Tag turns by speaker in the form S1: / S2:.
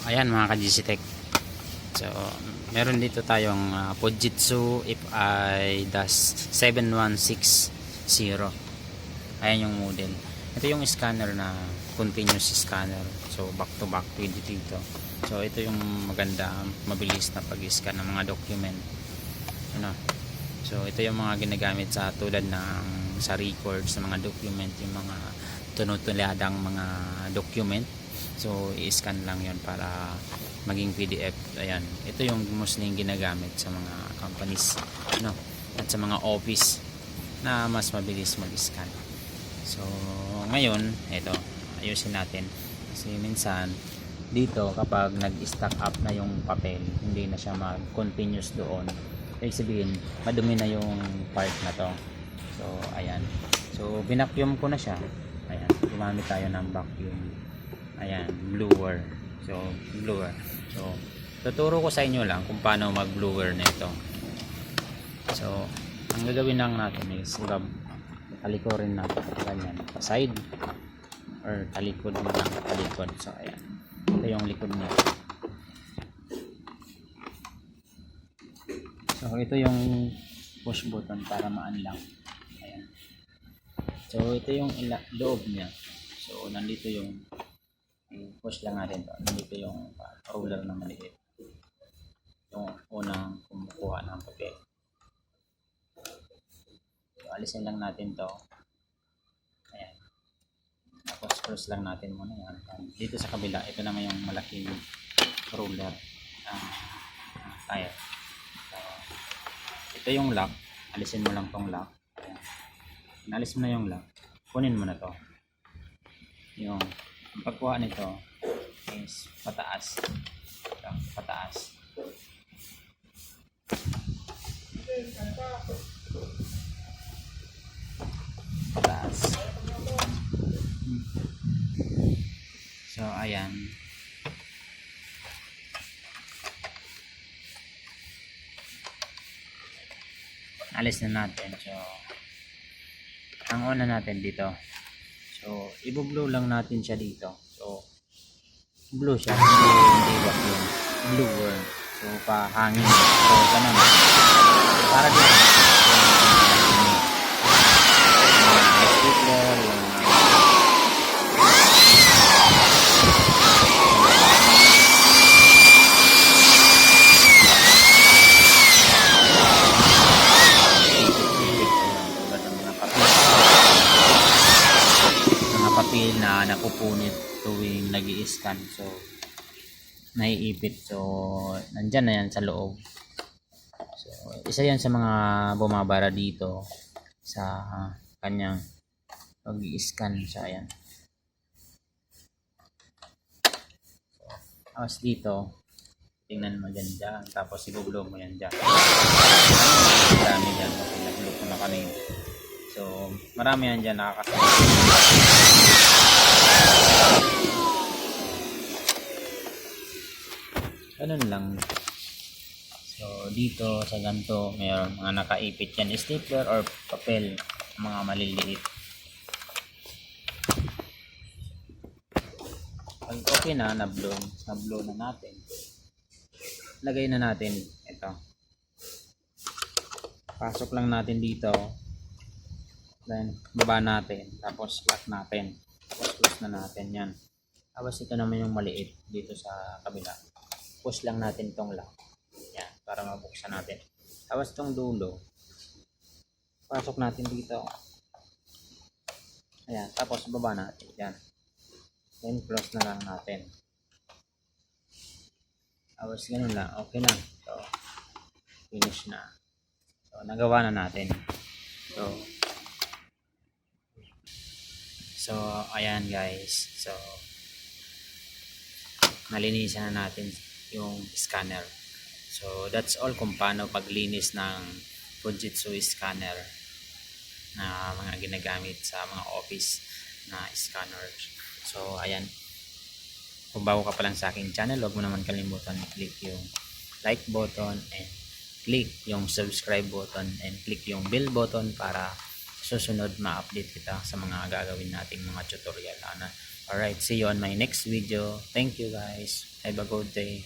S1: Ayan mga ka-GC-Tech. So, meron dito tayong Fujitsu FI-7160. Ayan yung model. Ito yung scanner na continuous scanner. So, back to back pwede dito. So, ito yung maganda, mabilis na pag-scan ng mga document. Ano? So, ito yung mga ginagamit sa tulad ng sa records ng mga document, yung mga tunutuladang mga document. So, i-scan lang yon para maging PDF. Ayan. Ito yung mostly ginagamit sa mga companies, no? At sa mga office na mas mabilis mag-scan. So, ngayon, ito, ayusin natin. Kasi minsan, dito, kapag nag-stack up na yung papel, hindi na siya mag-continuous doon. Ibig sabihin, madumi na yung part na to. So, ayan. So, binacuum ko na siya. Ayan. Gumamit tayo ng vacuum. Ayan, blower. So, blower. So, tuturo ko sa inyo lang kung paano mag-blower nito. So, ang gagawin lang natin is talikurin natin ganyan, sa side or talikod na lang, talikod. So, ayan. Ito yung likod niya. So, ito yung push button para ma-unlock. Ayan. So, ito yung loob niya. So, nandito yung push lang natin to. Nandito yung roller na maliit. Yung unang kumukuha ng papel. So, alisin lang natin to. Ayan. Tapos close lang natin muna yan. Dito sa kabila, ito naman yung malaking roller. Tire. So, ito yung lock. Alisin mo lang tong lock. Ayan. Inalis mo na yung lock. Kunin mo na to. Yung ang pagkuha nito is pataas. Ito, pataas. Pataas. So, ayan. Alis na natin. So, ang una natin dito. So, i-blow lang natin siya dito. So, blow siya. Hindi vacuum. Blower. So, pahangin. So, ganun. Para dito. Yung stapler, yung papel na napupunit tuwing nag-i-scan. So, naiipit. So, nandyan na yan sa loob. So, isa yan sa mga bumabara dito sa kanyang pag-i-scan. So, ayan. So, tapos dito, tingnan mo dyan. Tapos i-blow mo yan dyan. Marami dyan. Nag-blow ko na kami. So, marami yan dyan nakakasama. Ganun lang. So, dito sa ganito, mayroon mga nakaipit yan. Stapler or papel. Mga maliliit. Pag okay na, na-blow na natin. Lagay na natin ito. Pasok lang natin dito. Then, baba natin. Tapos, lock natin. Tapos, close na natin yan. Tapos, ito naman yung maliit dito sa kabila. Push lang natin tong lock. Yan, para mabuksan natin. Tapos, tong dulo. Pasok natin dito. Ayan. Tapos, baba natin. Yan. Then, close na lang natin. Tapos, ganun lang. Okay na. So, finish na. So, nagawa na natin. So, ayan guys. So, nalinisan na natin yung scanner. So, that's all kung paano paglinis ng Fujitsu scanner na mga ginagamit sa mga office na scanners. So, ayan. Kung bago ka pa lang sa aking channel, huwag mo naman kalimutan i-click yung like button and click yung subscribe button and click yung bell button para susunod ma-update kita sa mga gagawin nating mga tutorial. Alright, see you on my next video. Thank you guys. Have a good day.